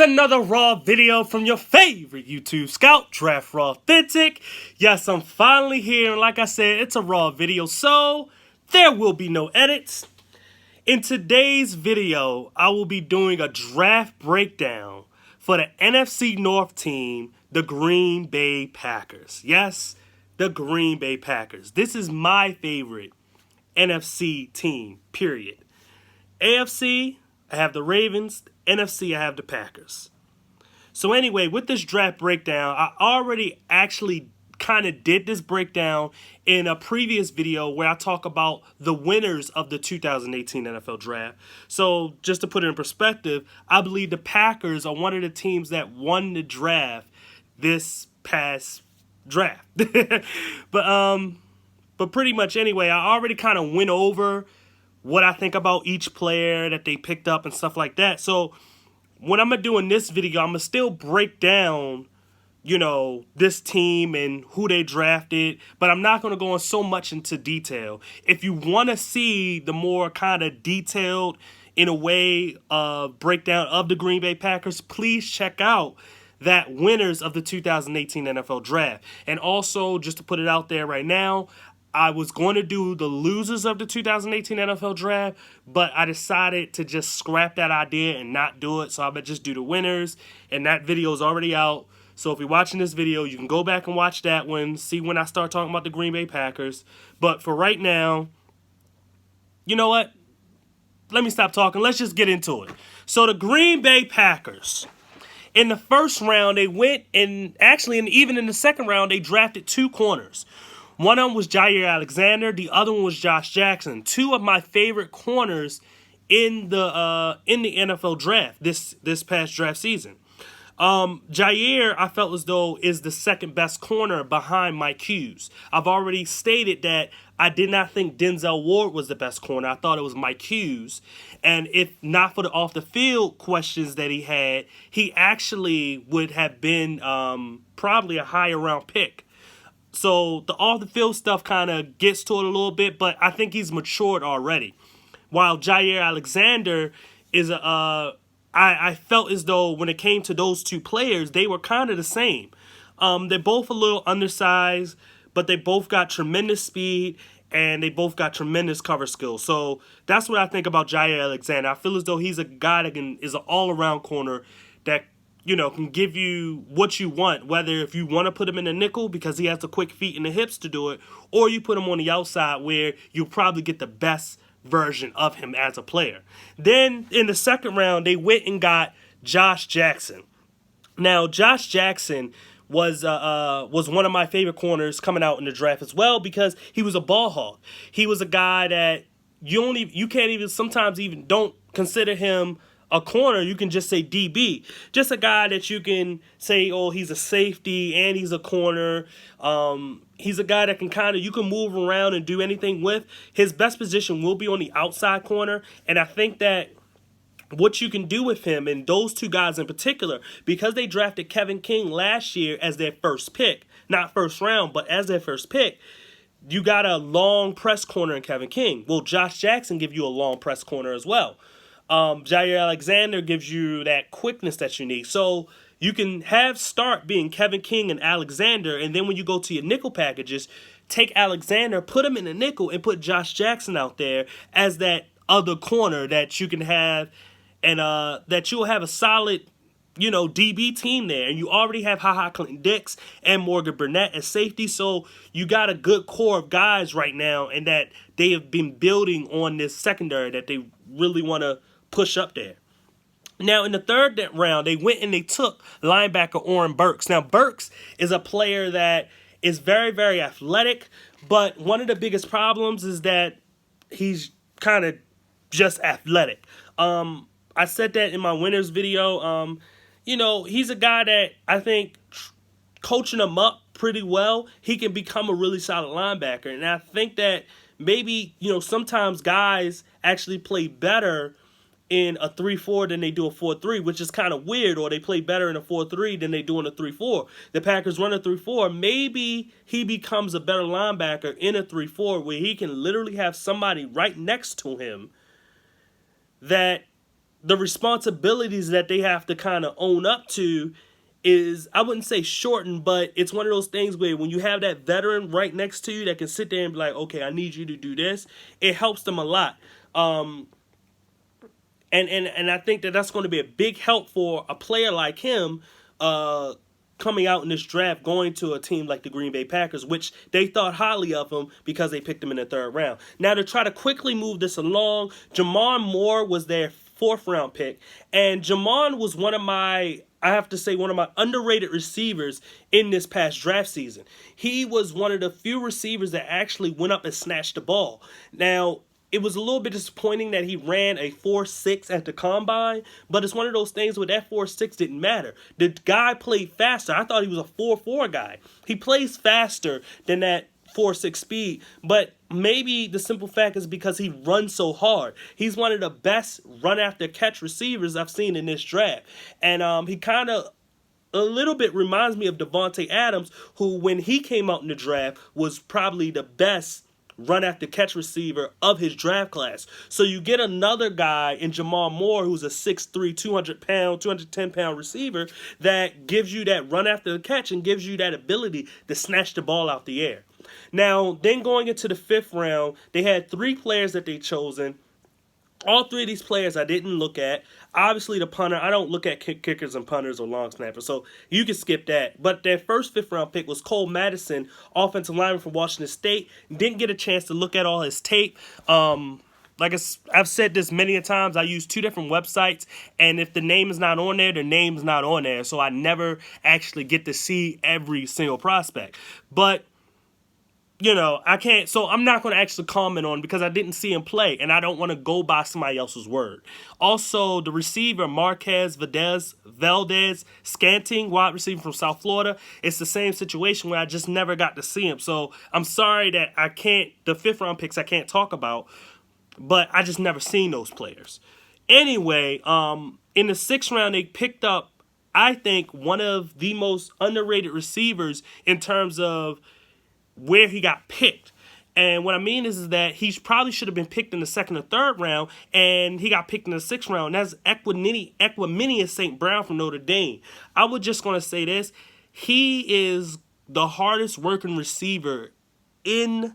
another raw video from your favorite YouTube scout, Draftrawthentic. Yes, I'm finally here, and like I said, it's a raw video, so there will be no edits. In today's video, I will be doing a draft breakdown for the NFC North team, the Green Bay Packers. Yes, the Green Bay Packers. This is my favorite NFC team, period. AFC, I have the Ravens. NFC, I have the Packers. So anyway, with this draft breakdown, I already actually kind of did this breakdown in a previous video where I talk about the winners of the 2018 NFL Draft. So just to put it in perspective, I believe the Packers are one of the teams that won the draft this past draft. But pretty much anyway, I already kind of went over what I think about each player that they picked up and stuff like that. So what I'm going to do in this video, I'm going to still break down, this team and who they drafted, but I'm not going to go on so much into detail. If you want to see the more kind of detailed, in a way, breakdown of the Green Bay Packers, please check out that winners of the 2018 NFL Draft. And also, just to put it out there right now, I was going to do the losers of the 2018 NFL Draft, but I decided to just scrap that idea and not do it. So I'm going to just do the winners, and that video is already out. So if you're watching this video, you can go back and watch that one, see when I start talking about the Green Bay Packers. But for right now, you know what? Let me stop talking. Let's just get into it. So the Green Bay Packers, in the first round, they went, and even in the second round, they drafted two corners. One of them was Jaire Alexander. The other one was Josh Jackson. Two of my favorite corners in the NFL draft this past draft season. Jaire, I felt as though, is the second best corner behind Mike Hughes. I've already stated that I did not think Denzel Ward was the best corner. I thought it was Mike Hughes. And if not for the off-the-field questions that he had, he actually would have been probably a higher round pick. So the off-the-field stuff kind of gets to it a little bit, but I think he's matured already. While Jaire Alexander is I felt as though when it came to those two players, they were kind of the same. They're both a little undersized, but they both got tremendous speed, and they both got tremendous cover skills. So that's what I think about Jaire Alexander. I feel as though he's a guy that is an all-around corner that can give you what you want, whether if you want to put him in a nickel because he has the quick feet and the hips to do it, or you put him on the outside where you'll probably get the best version of him as a player. Then in the second round, they went and got Josh Jackson. Now, Josh Jackson was one of my favorite corners coming out in the draft as well because he was a ball hawk. He was a guy that you can't even sometimes even don't consider him a corner. You can just say DB. Just a guy that you can say, oh, he's a safety and he's a corner. He's a guy that you can move around and do anything with. His best position will be on the outside corner. And I think that what you can do with him, and those two guys in particular, because they drafted Kevin King last year as their first pick, not first round, but as their first pick, you got a long press corner in Kevin King. Well, Josh Jackson give you a long press corner as well. Jaire Alexander gives you that quickness that you need. So you can start being Kevin King and Alexander, and then when you go to your nickel packages, take Alexander, put him in a nickel, and put Josh Jackson out there as that other corner that you can have, and that you'll have a solid, DB team there. And you already have HaHa Clinton-Dix and Morgan Burnett as safety, so you got a good core of guys right now, and that they have been building on this secondary that they really want to push up there. Now, in the third round, they went and they took linebacker Oren Burks. Now, Burks is a player that is very, very athletic, but one of the biggest problems is that he's kind of just athletic. I said that in my winners video. He's a guy that I think coaching him up pretty well, he can become a really solid linebacker. And I think that maybe, sometimes guys actually play better in a 3-4 than they do a 4-3, which is kind of weird, or they play better in a 4-3 than they do in a 3-4. The Packers run a 3-4. Maybe he becomes a better linebacker in a 3-4 where he can literally have somebody right next to him that the responsibilities that they have to kind of own up to is, I wouldn't say shortened, but it's one of those things where when you have that veteran right next to you that can sit there and be like, okay, I need you to do this, it helps them a lot. And I think that that's going to be a big help for a player like him coming out in this draft, going to a team like the Green Bay Packers, which they thought highly of him because they picked him in the 3rd round. Now, to try to quickly move this along, Jamon Moore was their 4th round pick, and Jamon was one of my underrated receivers in this past draft season. He was one of the few receivers that actually went up and snatched the ball. Now, it was a little bit disappointing that he ran a 4.6 at the combine, but it's one of those things where that 4.6 didn't matter. The guy played faster. I thought he was a 4.4 guy. He plays faster than that 4.6 speed, but maybe the simple fact is because he runs so hard. He's one of the best run after catch receivers I've seen in this draft, and he kind of a little bit reminds me of Devontae Adams, who when he came out in the draft was probably the best run after catch receiver of his draft class. So you get another guy in Jamon Moore who's a 6'3", 200-pound, 210-pound receiver that gives you that run after the catch and gives you that ability to snatch the ball out the air. Now, then going into the 5th round, they had 3 players that they chosen. All 3 of these players I didn't look at. Obviously, the punter, I don't look at kickers and punters or long snappers, so you can skip that. But their first 5th round pick was Cole Madison, offensive lineman from Washington State. Didn't get a chance to look at all his tape. Like I've said this many a times, I use 2 different websites, and if the name is not on there, the name's not on there. So I never actually get to see every single prospect. But I can't, so I'm not going to actually comment on it because I didn't see him play, and I don't want to go by somebody else's word. Also, the receiver, Marquez Valdez Scanting, wide receiver from South Florida, it's the same situation where I just never got to see him. So I'm sorry that the 5th round picks I can't talk about, but I just never seen those players. Anyway, in the 6th round, they picked up, I think, one of the most underrated receivers in terms of where he got picked. And what I mean is that he probably should have been picked in the 2nd or 3rd round, and he got picked in the 6th round. That's Equanimeous St. Brown from Notre Dame. I was just going to say this. He is the hardest working receiver in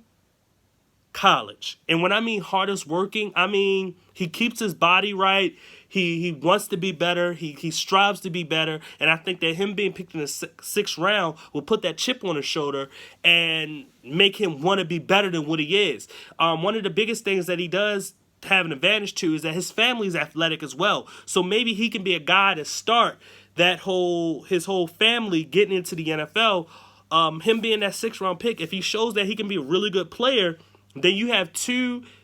college. And when I mean hardest working, I mean he keeps his body right. He wants to be better. He strives to be better. And I think that him being picked in the 6th round will put that chip on his shoulder and make him want to be better than what he is. One of the biggest things that he does have an advantage to is that his family is athletic as well. So maybe he can be a guy to start his whole family getting into the NFL. Him being that 6th round pick, if he shows that he can be a really good player, then you have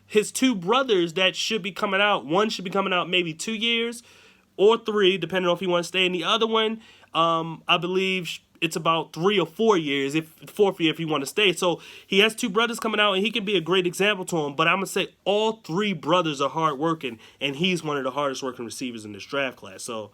his 2 brothers that should be coming out. One should be coming out maybe 2 years or 3, depending on if he wants to stay. And the other one, I believe it's about 3 or 4 years, if 4th year if he want to stay. So he has 2 brothers coming out, and he can be a great example to him. But I'm going to say all 3 brothers are hard working, and he's one of the hardest working receivers in this draft class. So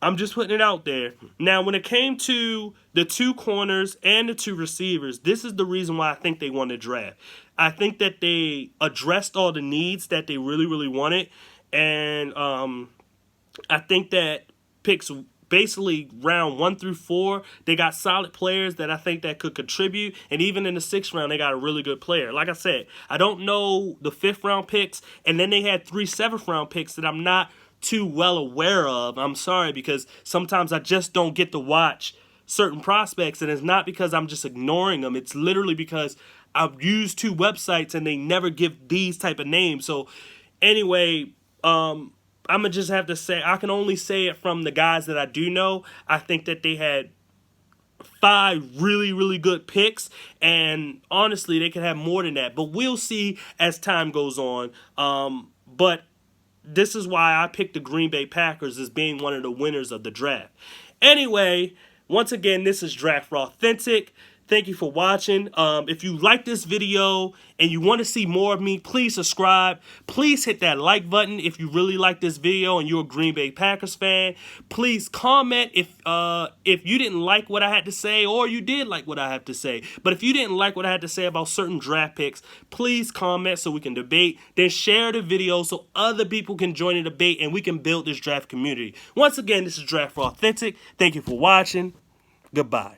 I'm just putting it out there. Now, when it came to the 2 corners and the 2 receivers, this is the reason why I think they won the draft. I think that they addressed all the needs that they really, really wanted. And I think that picks basically round 1 through 4, they got solid players that I think that could contribute. And even in the 6th round, they got a really good player. Like I said, I don't know the 5th round picks. And then they had 3 7th round picks that I'm not too well aware of. I'm sorry, because sometimes I just don't get to watch certain prospects, and it's not because I'm just ignoring them. It's literally because I've used 2 websites and they never give these type of names. So anyway, I'm gonna just have to say, I can only say it from the guys that I do know. I think that they had 5 really, really good picks, and honestly, they could have more than that. But we'll see as time goes on. But this is why I picked the Green Bay Packers as being one of the winners of the draft. Anyway, once again, this is Draft Raw Authentic. Thank you for watching. If you like this video and you want to see more of me, please subscribe. Please hit that like button if you really like this video and you're a Green Bay Packers fan. Please comment if you didn't like what I had to say, or you did like what I have to say. But if you didn't like what I had to say about certain draft picks, please comment so we can debate. Then share the video so other people can join the debate and we can build this draft community. Once again, this is Draft Raw Authentic. Thank you for watching. Goodbye.